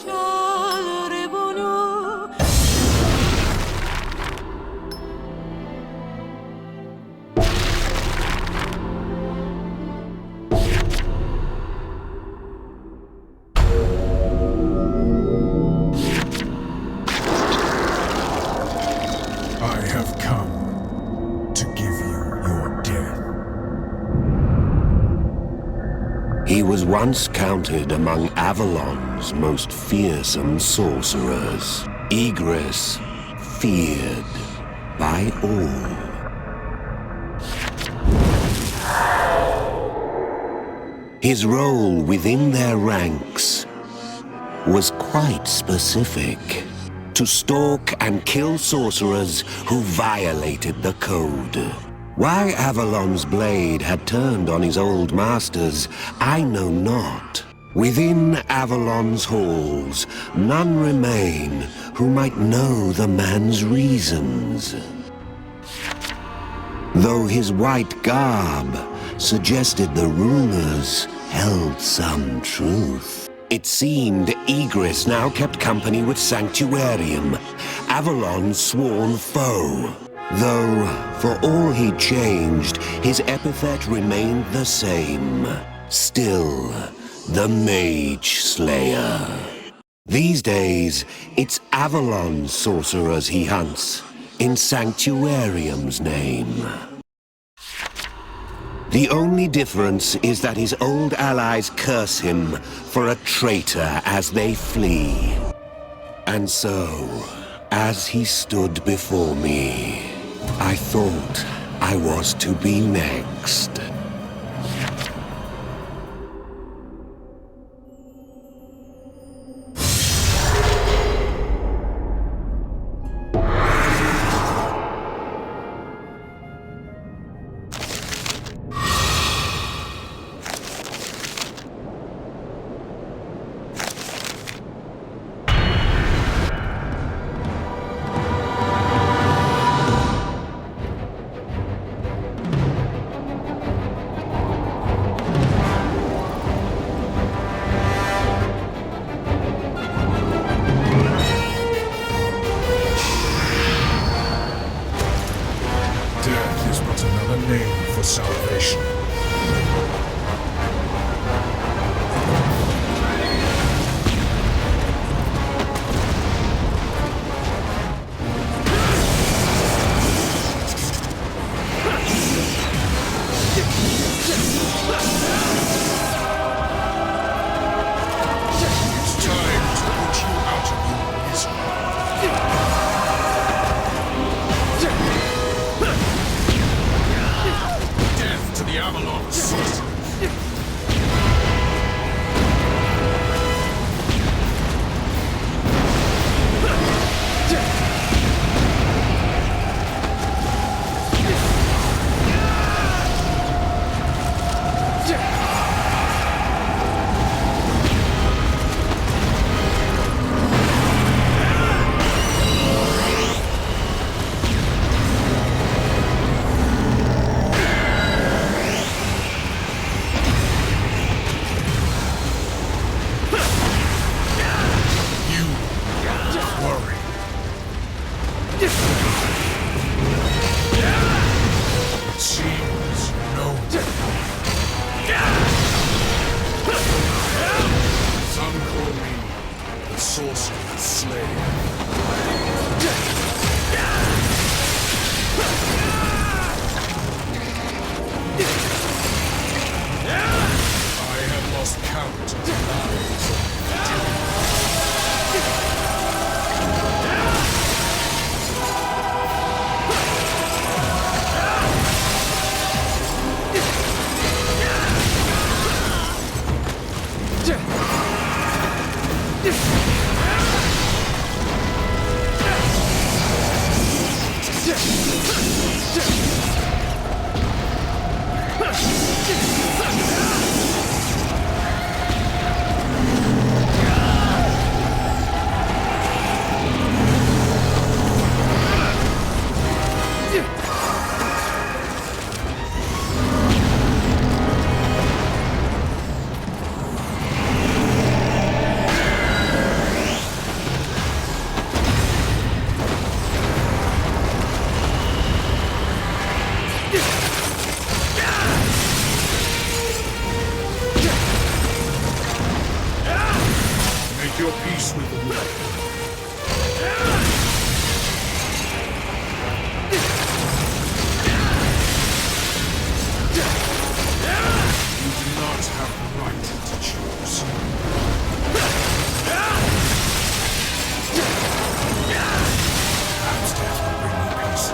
I have come to give you your death. He was once counted among Avalon's most fearsome sorcerers. Igris, feared by all. His role within their ranks was quite specific. To stalk and kill sorcerers who violated the code. Why Avalon's blade had turned on his old masters, I know not. Within Avalon's halls, none remain who might know the man's reasons. Though his white garb suggested the rumors held some truth. It seemed Igris now kept company with Sanctuarium, Avalon's sworn foe. Though, for all he changed, his epithet remained the same. Still, the Mage Slayer. These days, it's Avalon's sorcerers he hunts, in Sanctuarium's name. The only difference is that his old allies curse him for a traitor as they flee. And so, as he stood before me, I thought I was to be next. Death is but another name for salvation. It's time to put you out of your misery. Death to the Avalon sorcerers. It seems no. Some call me the Sorcerer Slayer. I have lost count of the lives Make your peace with the world. You do not have the right to choose. Perhaps death will bring me peace.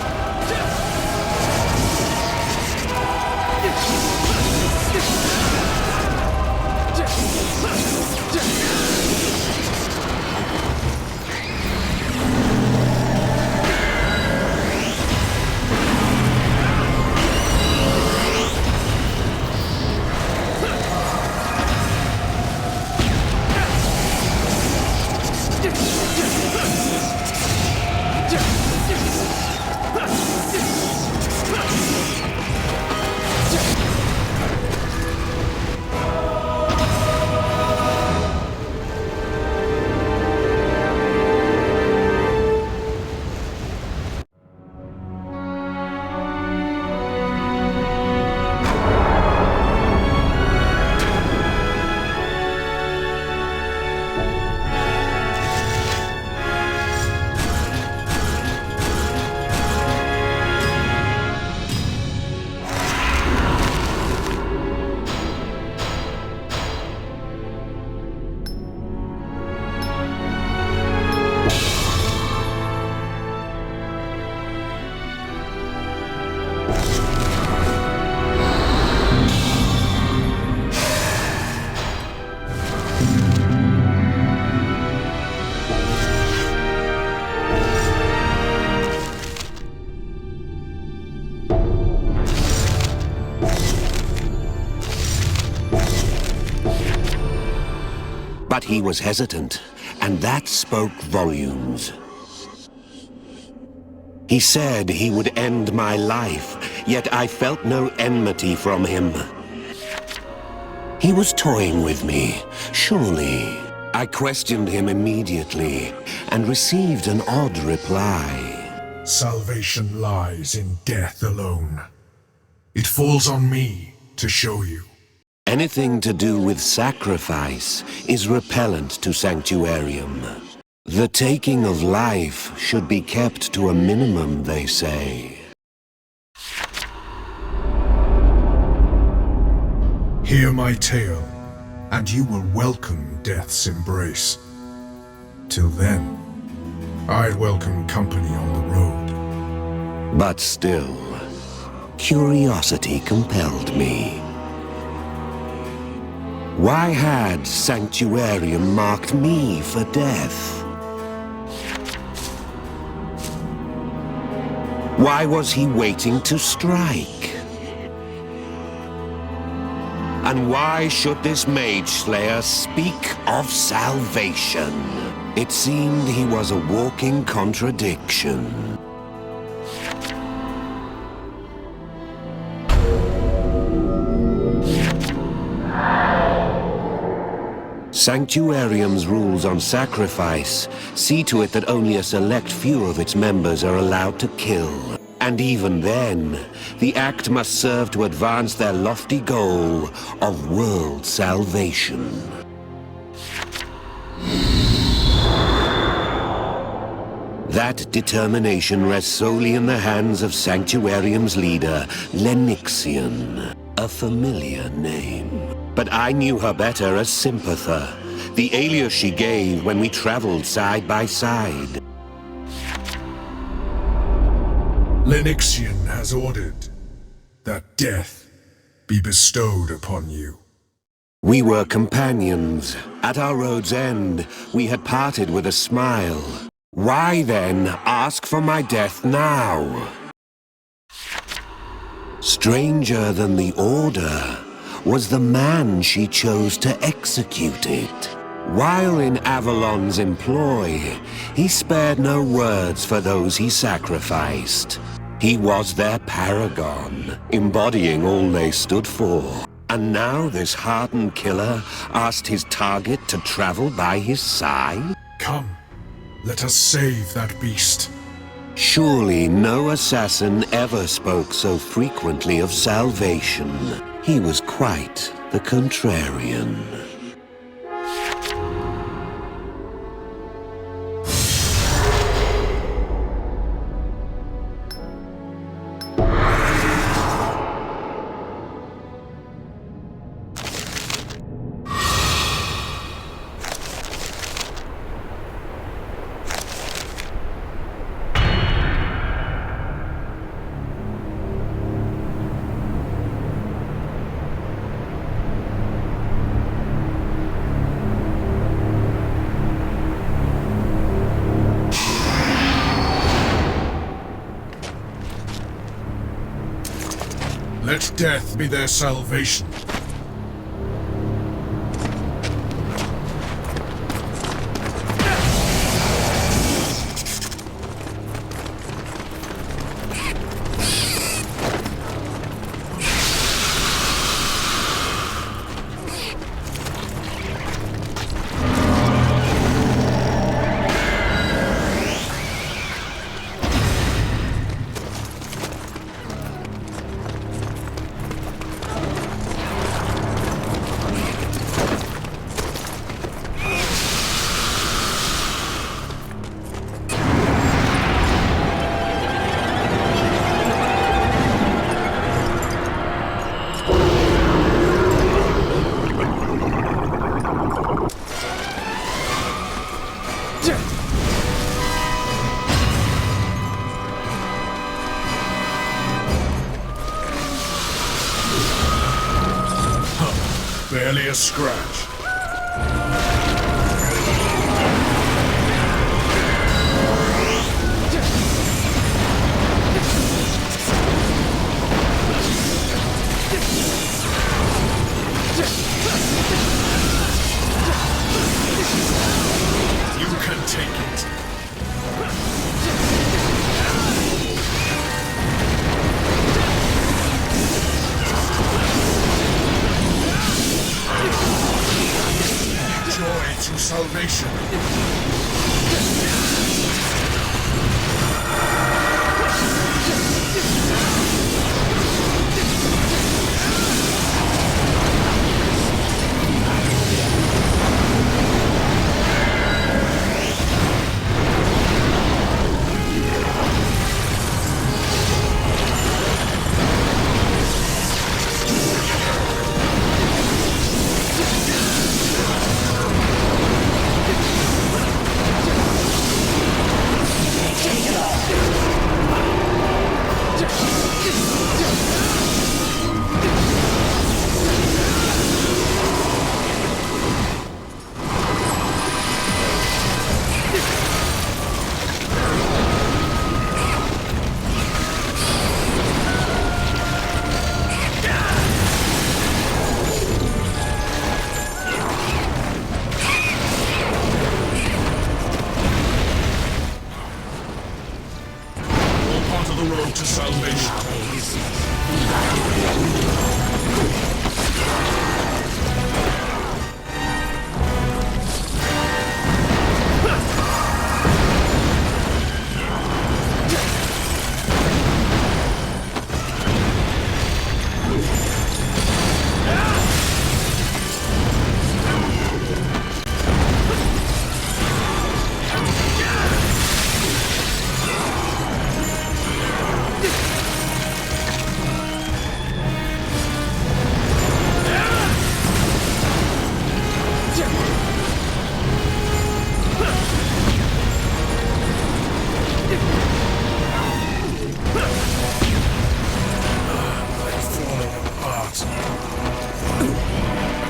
But he was hesitant, and that spoke volumes. He said he would end my life, yet I felt no enmity from him. He was toying with me, surely. I questioned him immediately, and received an odd reply. Salvation lies in death alone. It falls on me to show you. Anything to do with sacrifice is repellent to Sanctuarium. The taking of life should be kept to a minimum, they say. Hear my tale, and you will welcome death's embrace. Till then, I'd welcome company on the road. But still, curiosity compelled me. Why had Sanctuarium marked me for death? Why was he waiting to strike? And why should this Mage Slayer speak of salvation? It seemed he was a walking contradiction. Sanctuarium's rules on sacrifice see to it that only a select few of its members are allowed to kill. And even then, the act must serve to advance their lofty goal of world salvation. That determination rests solely in the hands of Sanctuarium's leader, Lenixian, a familiar name. But I knew her better as Sympather, the alias she gave when we traveled side by side. Lenixian has ordered that death be bestowed upon you. We were companions. At our road's end, we had parted with a smile. Why then ask for my death now? Stranger than the order was the man she chose to execute it. While in Avalon's employ, he spared no words for those he sacrificed. He was their paragon, embodying all they stood for. And now this hardened killer asked his target to travel by his side? Come, let us save that beast. Surely no assassin ever spoke so frequently of salvation. He was quite the contrarian. Let death be their salvation. Barely a scratch. You can take it. Joy to salvation. The road to salvation.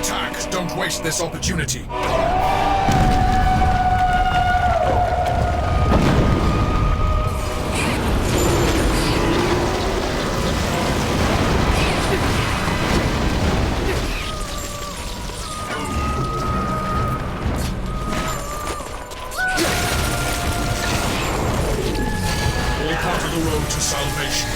Attack! Don't waste this opportunity. All part of the road to salvation.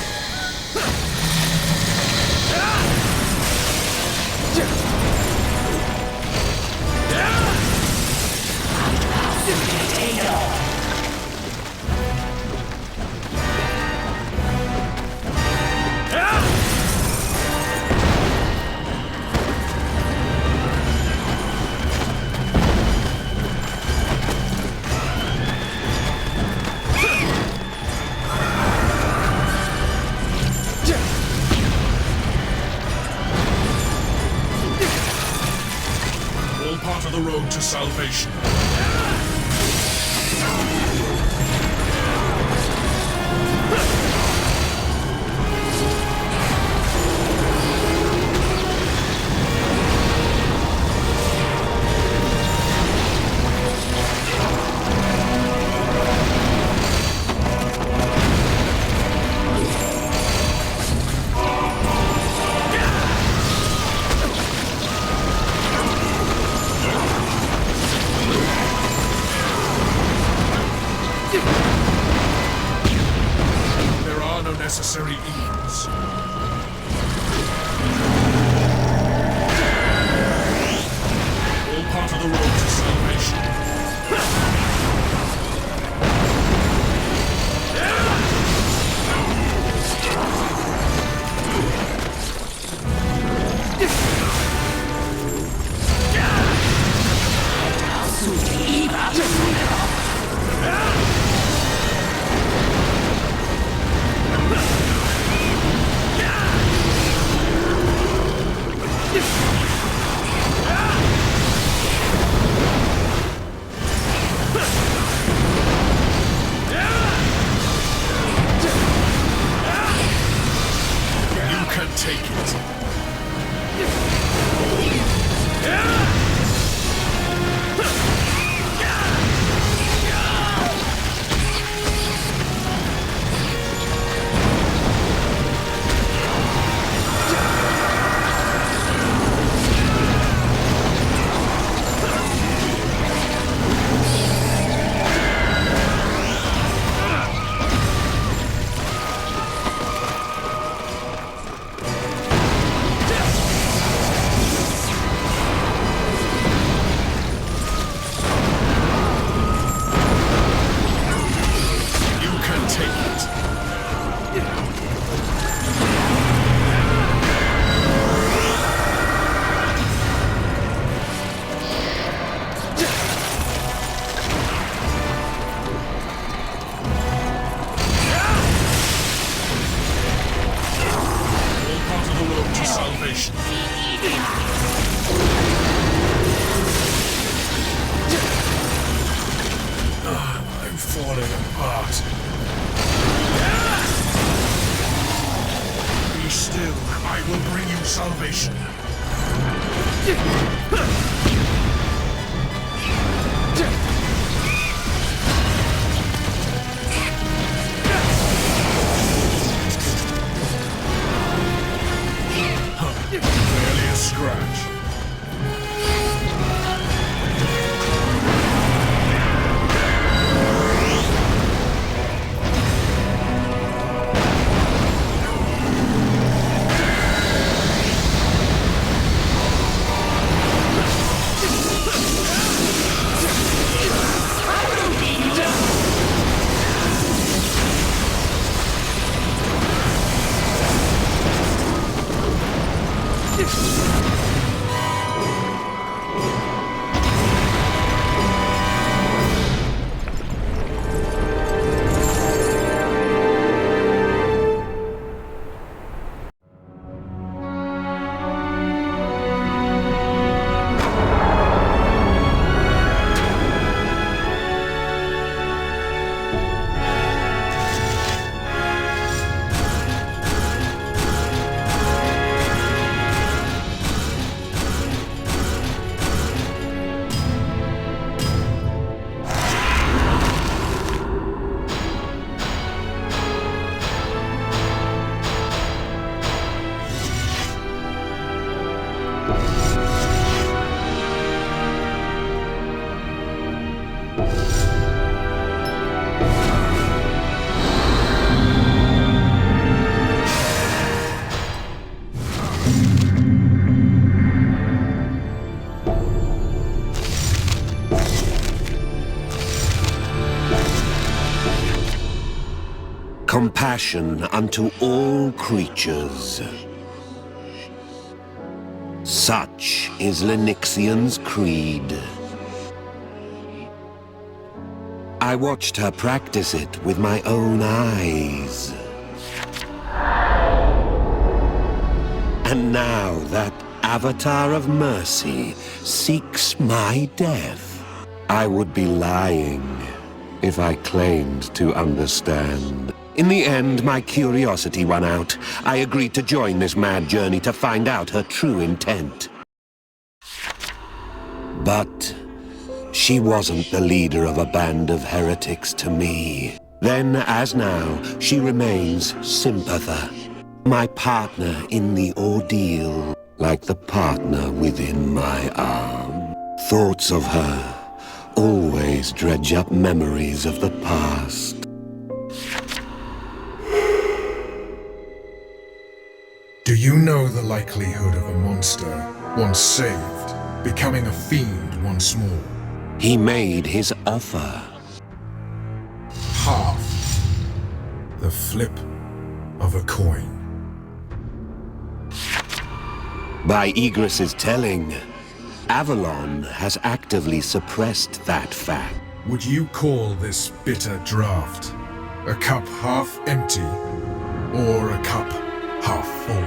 You can take it. Salvation. I'm falling apart. Be still. I will bring you salvation. Barely a scratch. Compassion unto all creatures. Such is Lenixian's creed. I watched her practice it with my own eyes. And now that Avatar of Mercy seeks my death. I would be lying if I claimed to understand. In the end, my curiosity won out. I agreed to join this mad journey to find out her true intent. But she wasn't the leader of a band of heretics to me. Then, as now, she remains Sympatha, my partner in the ordeal, like the partner within my arm. Thoughts of her always dredge up memories of the past. Do you know the likelihood of a monster, once saved, becoming a fiend once more? He made his offer. Half. The flip of a coin. By Igris's telling, Avalon has actively suppressed that fact. Would you call this bitter draught a cup half empty or a cup half full?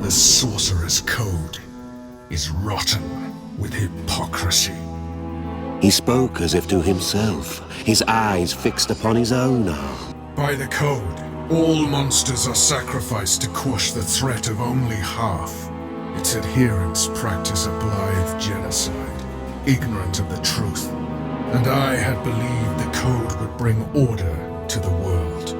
The Sorcerer's Code is rotten with hypocrisy. He spoke as if to himself, his eyes fixed upon his owner. By the Code, all monsters are sacrificed to quash the threat of only half. Its adherents practice a blithe genocide, ignorant of the truth. And I had believed the Code would bring order to the world.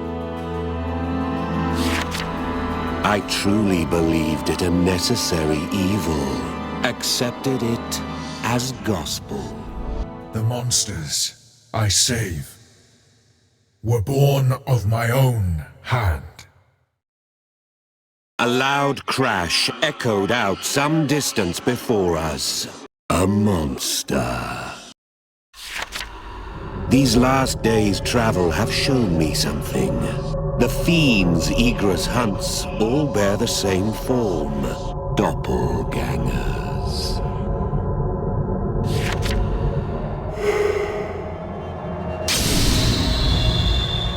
I truly believed it a necessary evil, accepted it as gospel. The monsters I save were born of my own hand. A loud crash echoed out some distance before us. A monster. These last days' travel have shown me something. The fiends Igris hunts all bear the same form. Doppelgangers.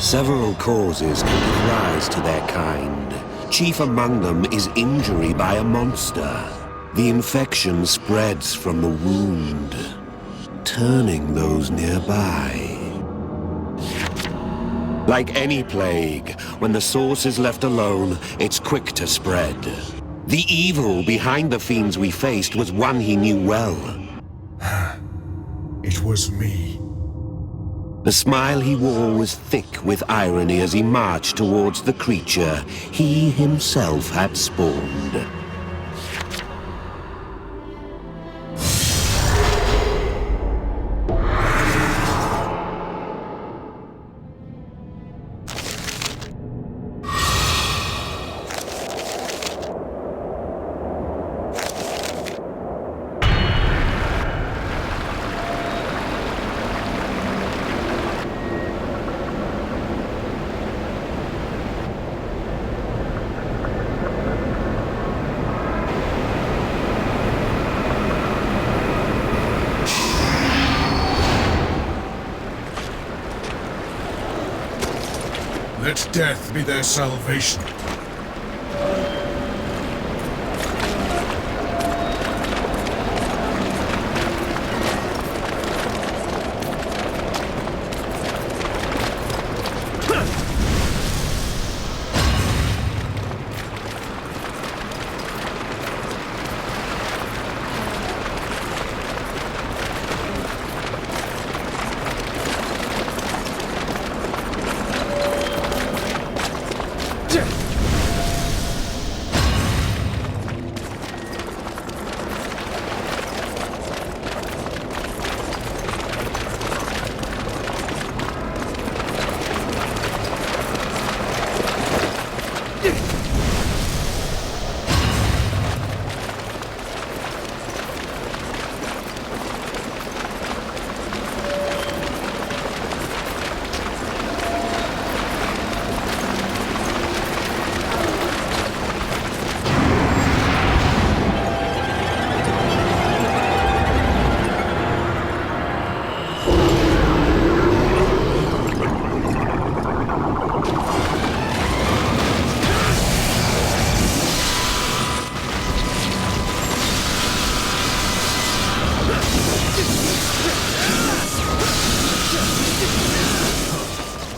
Several causes can give rise to their kind. Chief among them is injury by a monster. The infection spreads from the wound, turning those nearby. Like any plague, when the source is left alone, it's quick to spread. The evil behind the fiends we faced was one he knew well. It was me. The smile he wore was thick with irony as he marched towards the creature he himself had spawned. Let death be their salvation.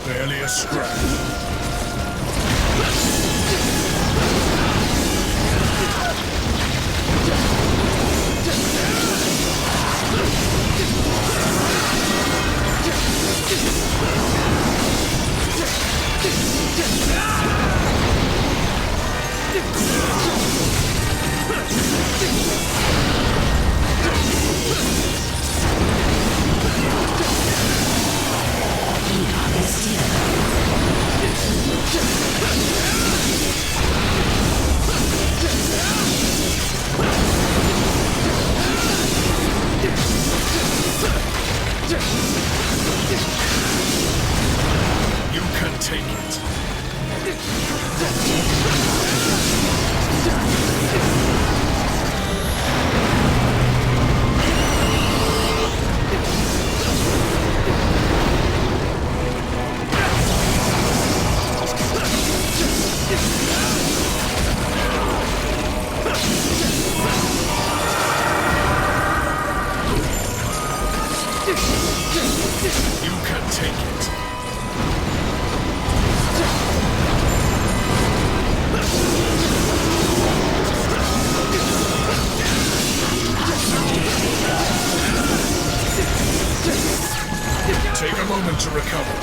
Barely a scratch. You can take it. to recover.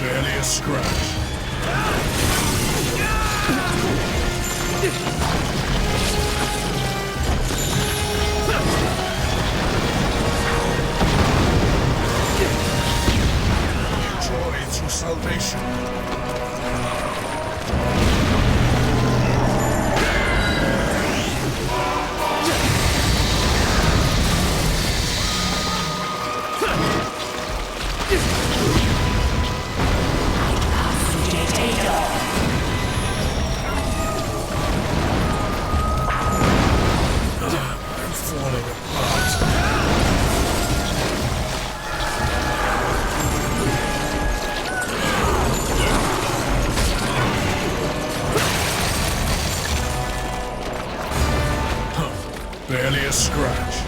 Barely a scratch. Joy through salvation. I'm falling apart. Barely a scratch.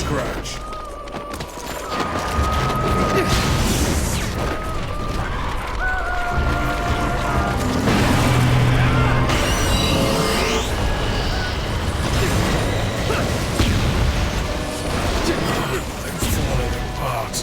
scratch. They've fallen apart.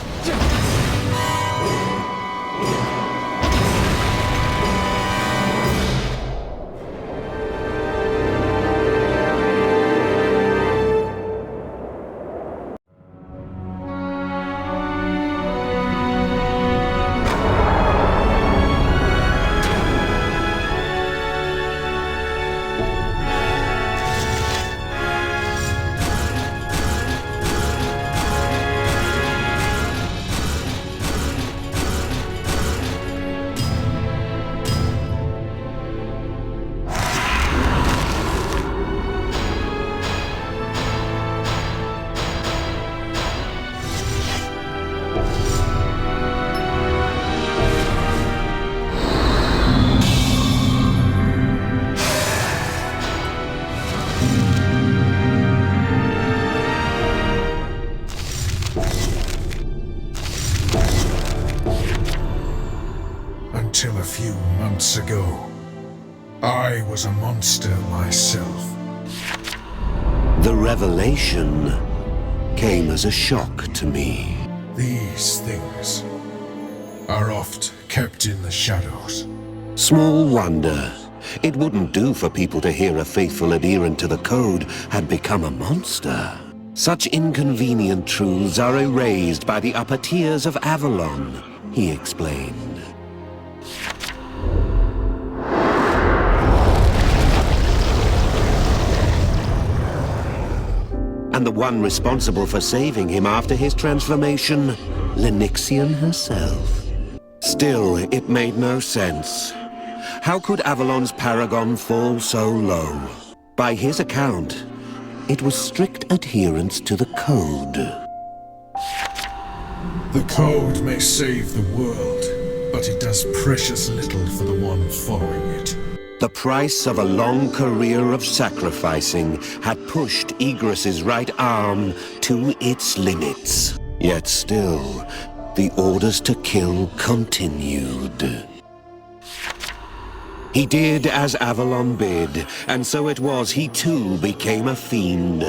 Until a few months ago, I was a monster myself. The revelation came as a shock to me. These things are oft kept in the shadows. Small wonder. It wouldn't do for people to hear a faithful adherent to the code had become a monster. Such inconvenient truths are erased by the upper tiers of Avalon, he explained. And the one responsible for saving him after his transformation, Lenixian herself. Still, it made no sense. How could Avalon's paragon fall so low? By his account, it was strict adherence to the code. The code may save the world, but it does precious little for the one following it. The price of a long career of sacrificing had pushed Igris's right arm to its limits. Yet still, the orders to kill continued. He did as Avalon bid, and so it was he too became a fiend.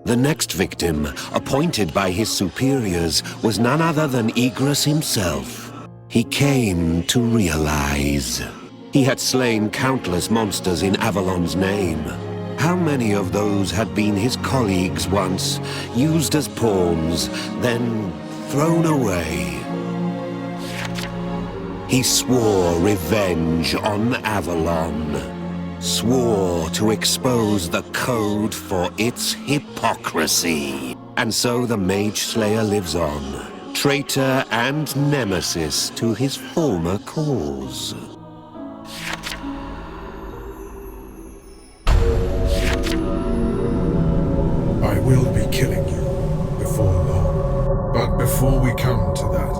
The next victim, appointed by his superiors, was none other than Igris himself. He came to realize he had slain countless monsters in Avalon's name. How many of those had been his colleagues once, used as pawns, then thrown away? He swore revenge on Avalon, swore to expose the code for its hypocrisy. And so the Mage Slayer lives on, traitor and nemesis to his former cause. I will be killing you before long. But before we come to that,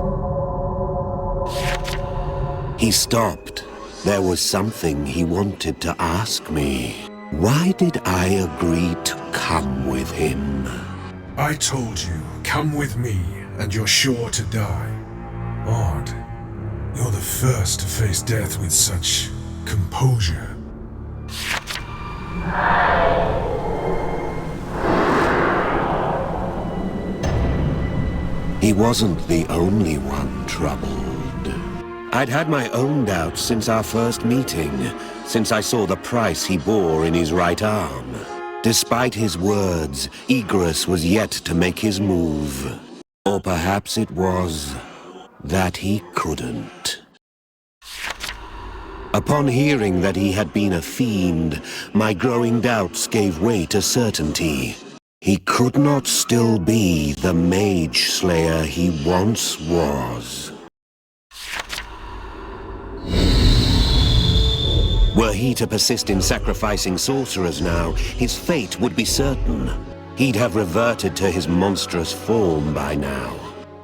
He stopped. There was something he wanted to ask me. Why did I agree to come with him? I told you, come with me, and you're sure to die. Odd. You're the first to face death with such composure. He wasn't the only one troubled. I'd had my own doubts since our first meeting, since I saw the price he bore in his right arm. Despite his words, Igris was yet to make his move. Or perhaps it was that he couldn't. Upon hearing that he had been a fiend, my growing doubts gave way to certainty. He could not still be the Mage Slayer he once was. Were he to persist in sacrificing sorcerers now, his fate would be certain. He'd have reverted to his monstrous form by now.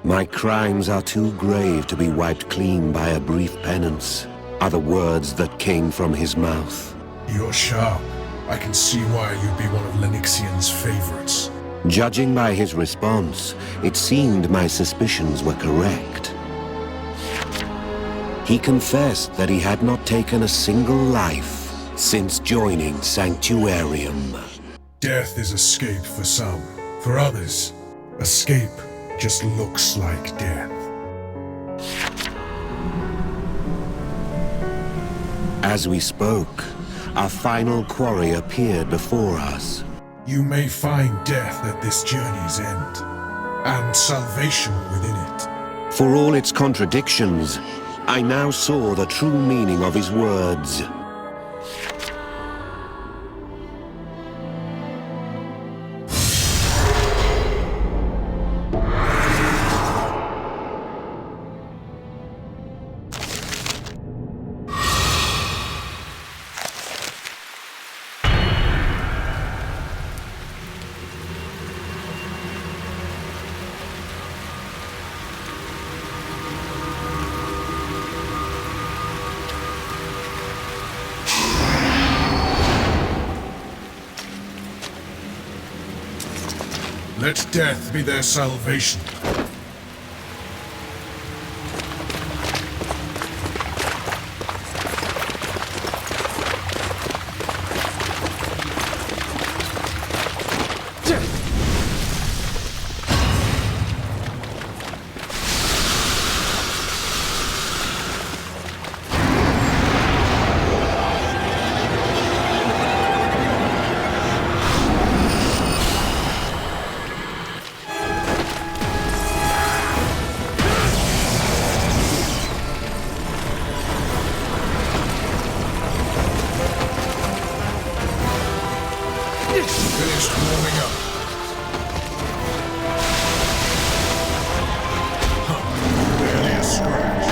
My crimes are too grave to be wiped clean by a brief penance, are the words that came from his mouth. You're sharp. I can see why you'd be one of Lenixian's favorites. Judging by his response, it seemed my suspicions were correct. He confessed that he had not taken a single life since joining Sanctuarium. Death is escape for some. For others, escape just looks like death. As we spoke, our final quarry appeared before us. You may find death at this journey's end, and salvation within it. For all its contradictions, I now saw the true meaning of his words. Let death be their salvation. Finished warming up. Barely a scratch.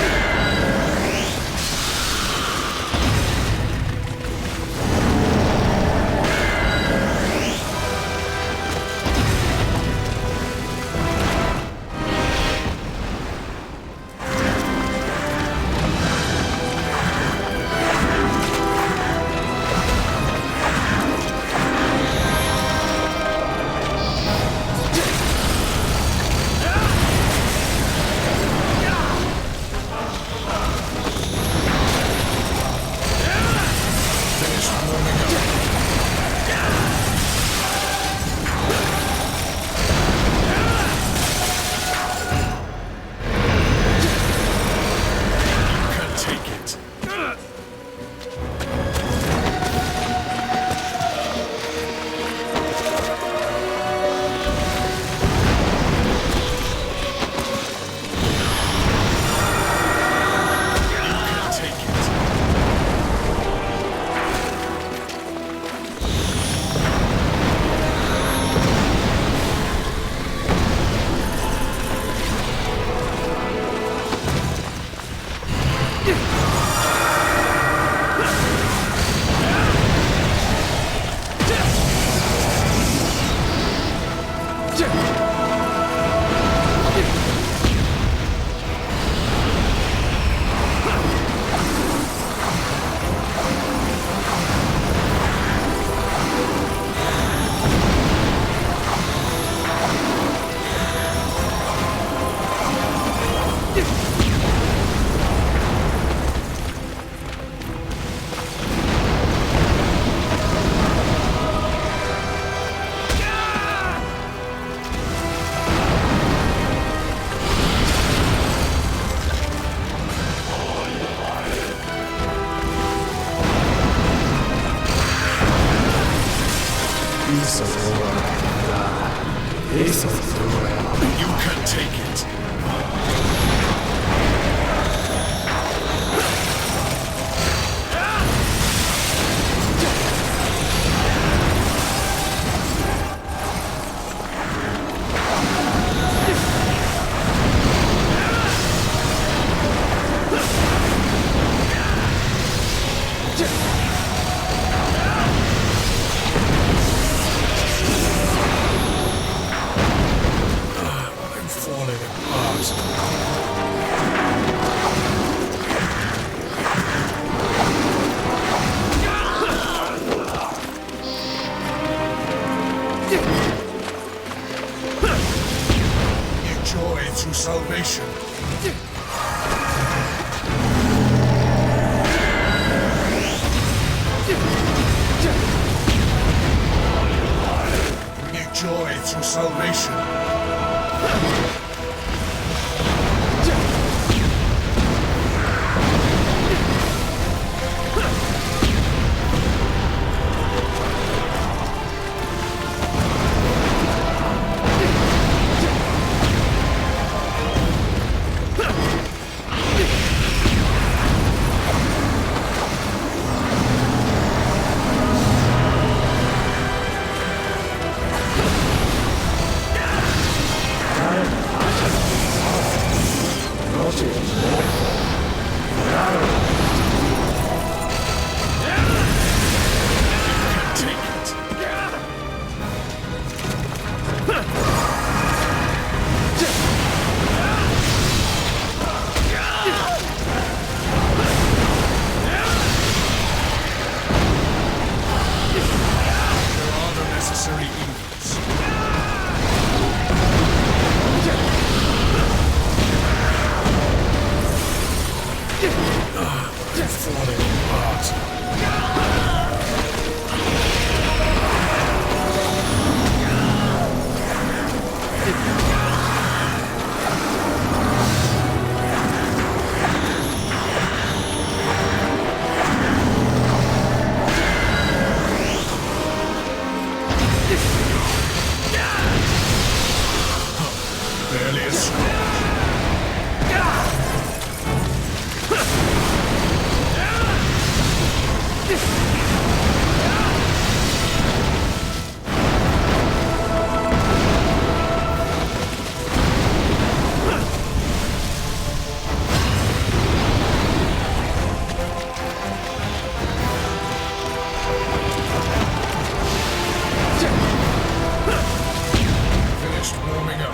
You can take it. I'm falling apart. salvation. Bring you joy through salvation. Necessary evils. They're falling apart. Barely a scratch. Finished warming up.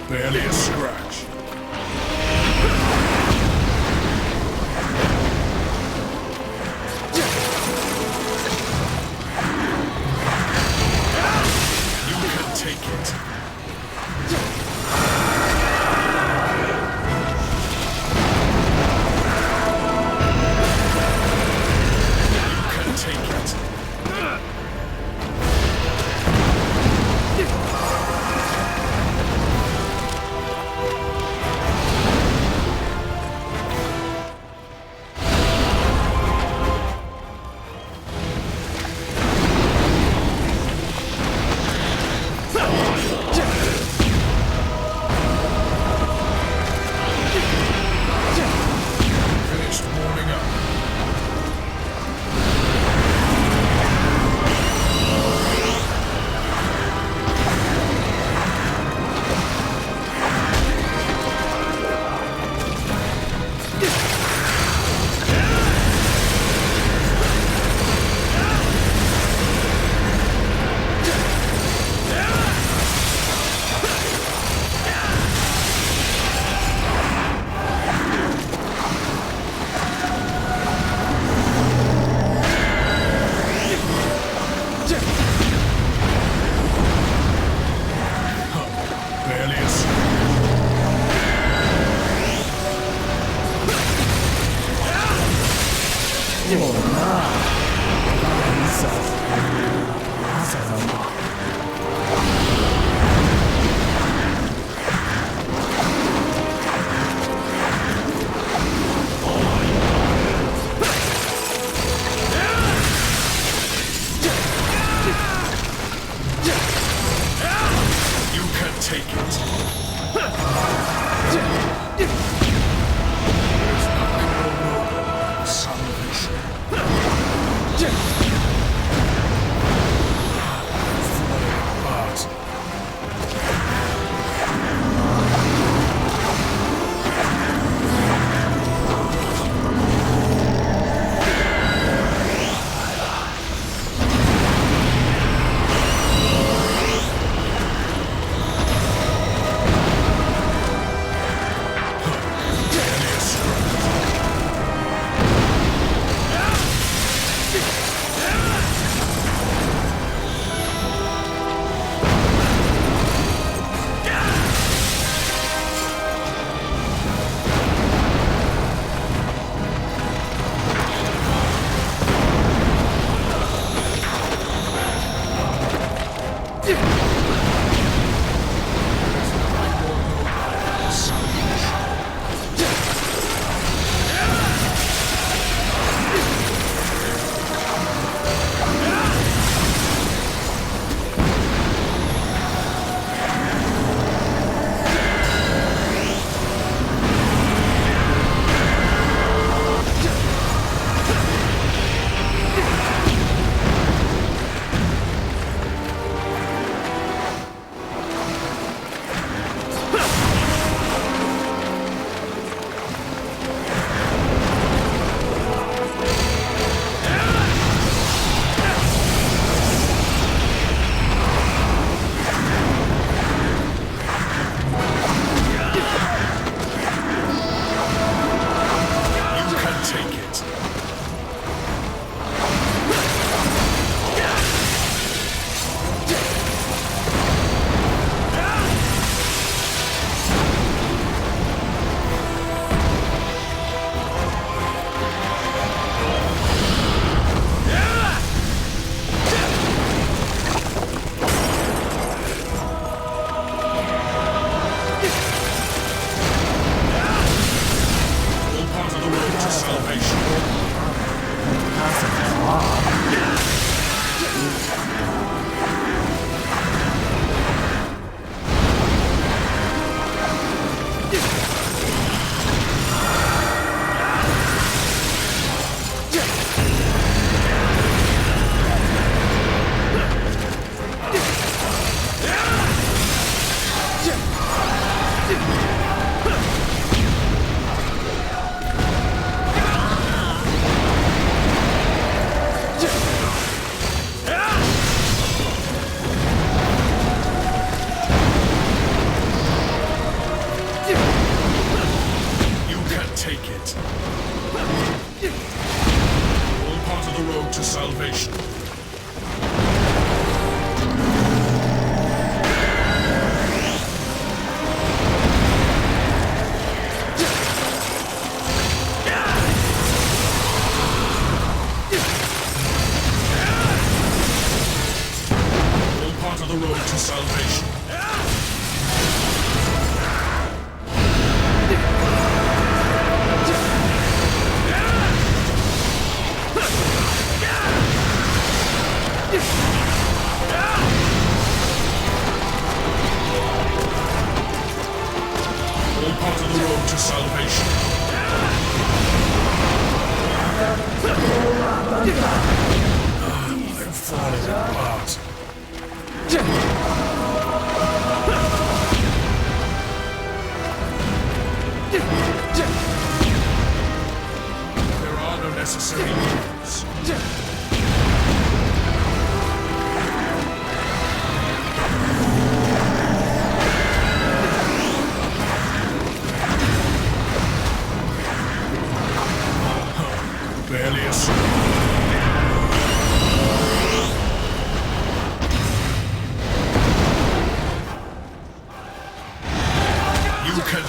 Barely a scratch. You can take it. You can take it.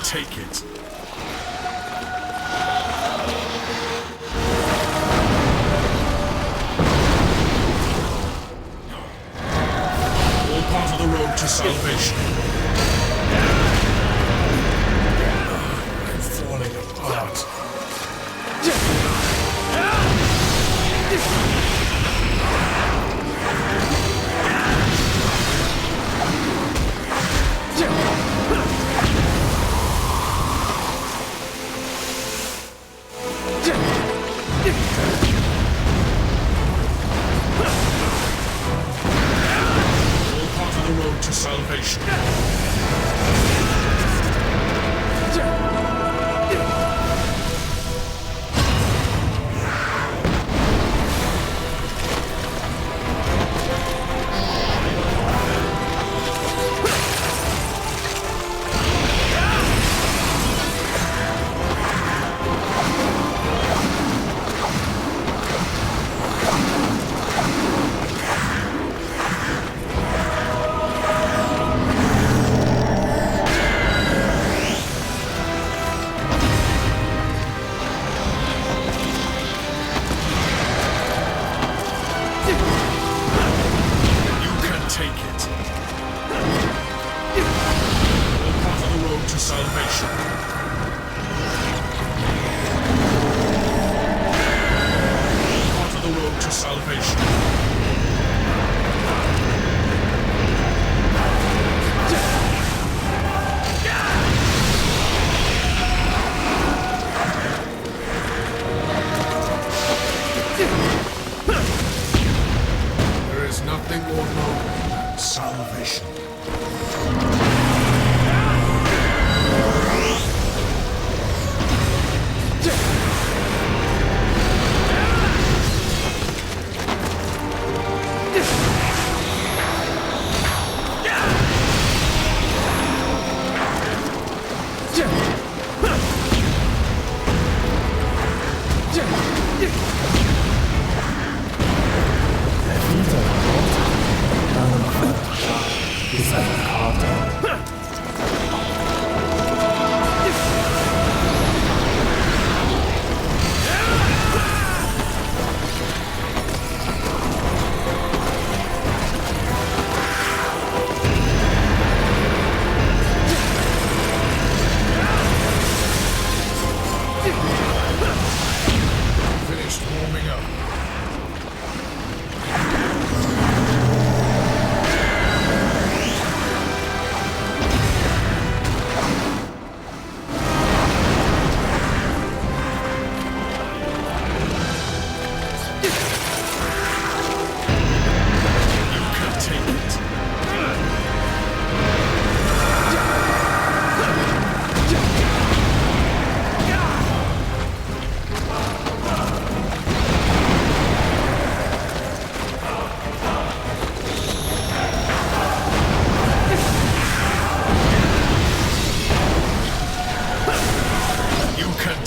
Take it. All part of the road to salvation. I'm falling apart.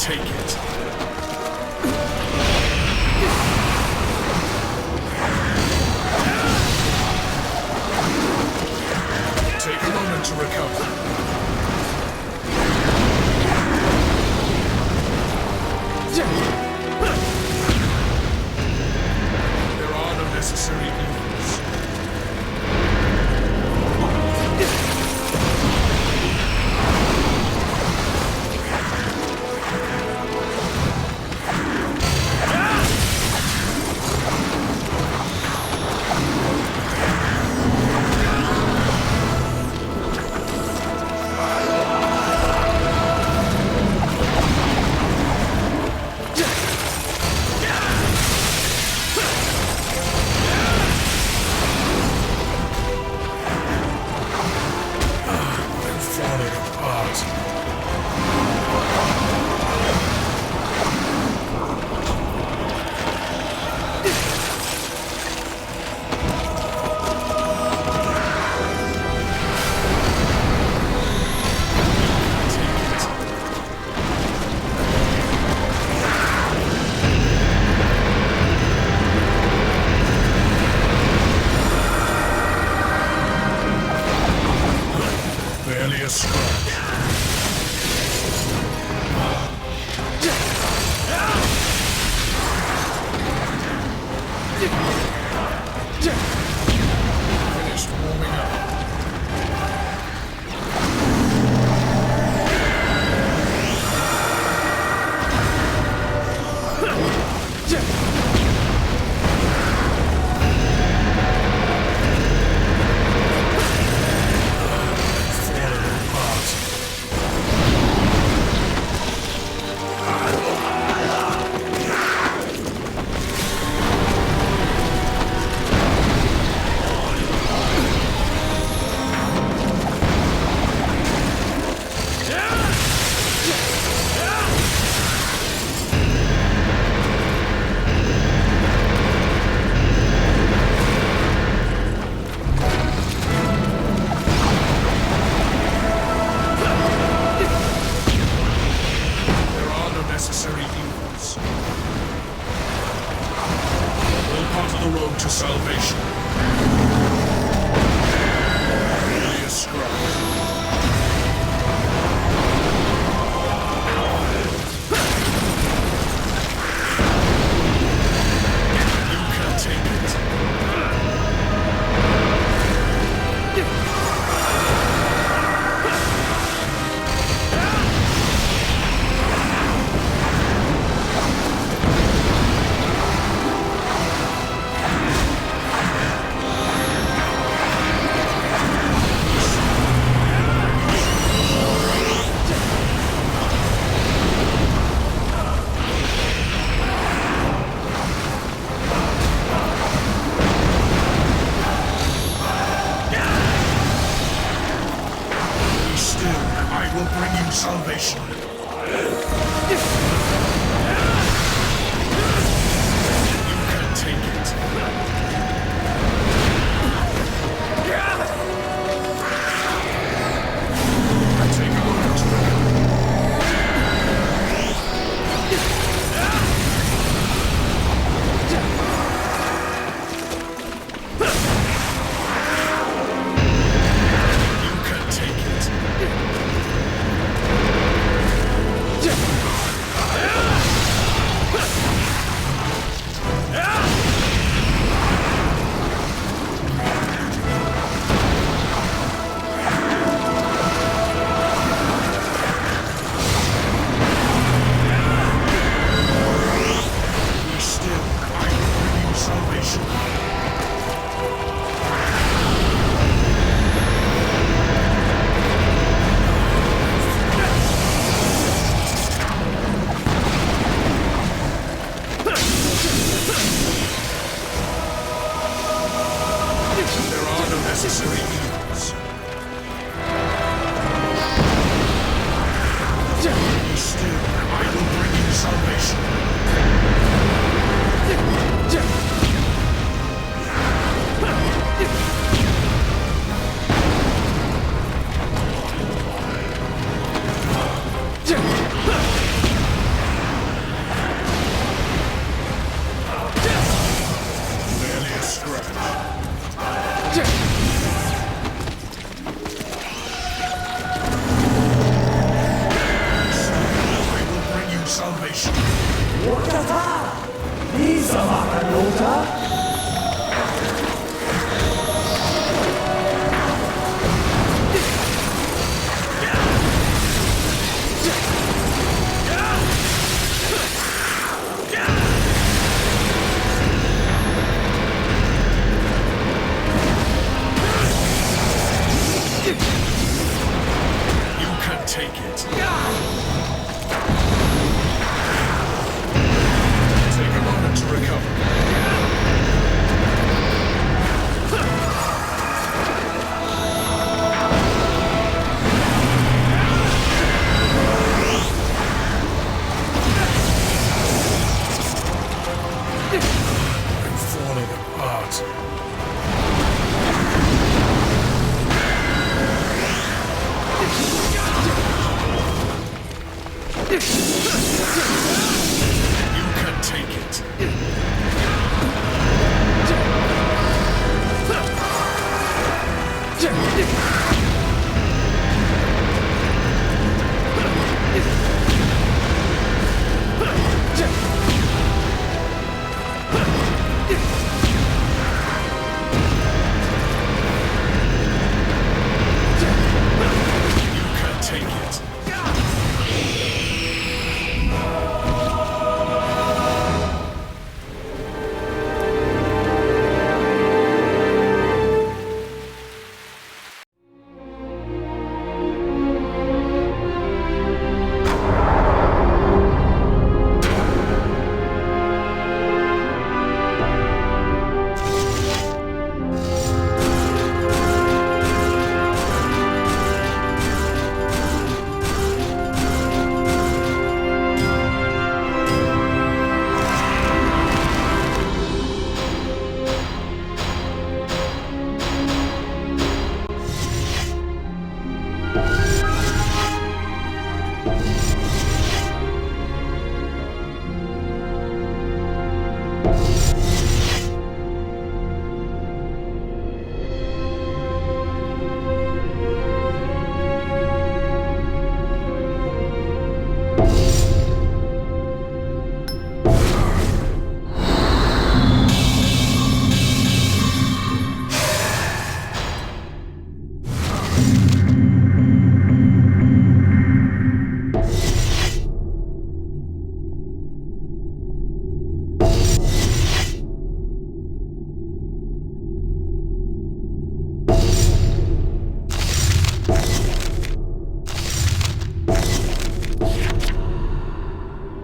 take it. Take a moment to recover. There are no necessary evils. Barely a scratch. Finished warming up. Necessary evils. All part of the road to salvation. Barely a scratch. You can take it. I will bring you salvation. You can take it. Take a moment to recover. You can take it. Necessary evils. Be still, I will bring you salvation. take it. Take a moment to recover. I'm falling apart. You can take it. You can take it.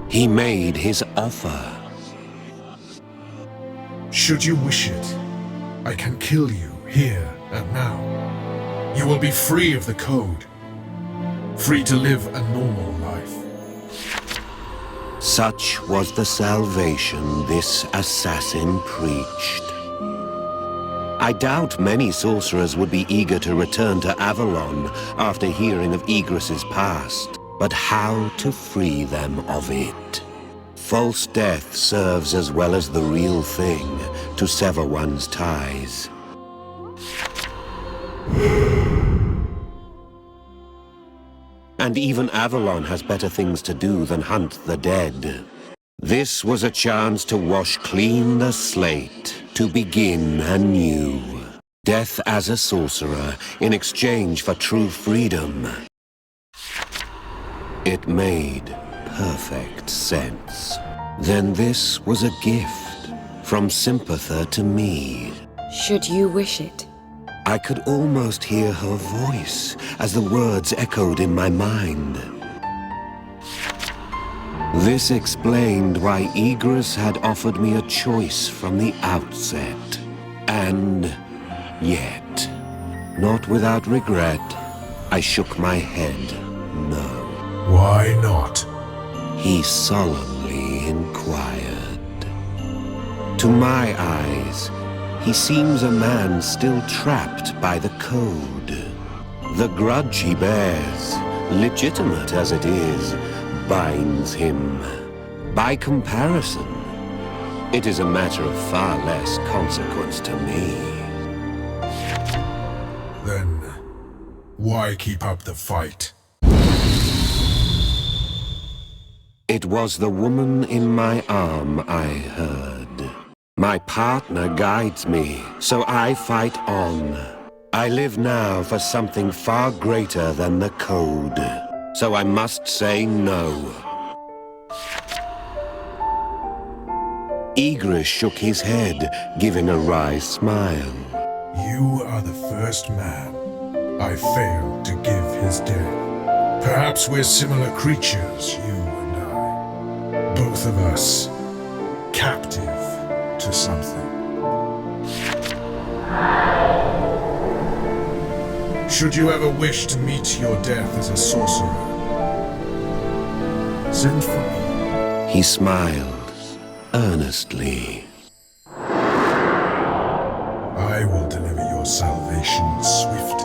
He made his offer. Should you wish it, I can kill you here and now. You will be free of the code. Free to live a normal life. Such was the salvation this assassin preached. I doubt many sorcerers would be eager to return to Avalon after hearing of Igris's past. But how to free them of it? False death serves as well as the real thing to sever one's ties. And even Avalon has better things to do than hunt the dead. This was a chance to wash clean the slate, to begin anew. Death as a sorcerer in exchange for true freedom. It made perfect sense. Then this was a gift from Sympather to me. Should you wish it. I could almost hear her voice as the words echoed in my mind. This explained why Igris had offered me a choice from the outset. And yet, not without regret, I shook my head no. Why not? He solemnly inquired. To my eyes, he seems a man still trapped by the code. The grudge he bears, legitimate as it is, binds him. By comparison, it is a matter of far less consequence to me. Then, why keep up the fight? It was the woman in my arm I heard. My partner guides me, so I fight on. I live now for something far greater than the code, so I must say no. Igris shook his head, giving a wry smile. You are the first man I failed to give his death. Perhaps we're similar creatures, you and I. Both of us captive to something. Should you ever wish to meet your death as a sorcerer, send for me. He smiled earnestly. I will deliver your salvation swiftly.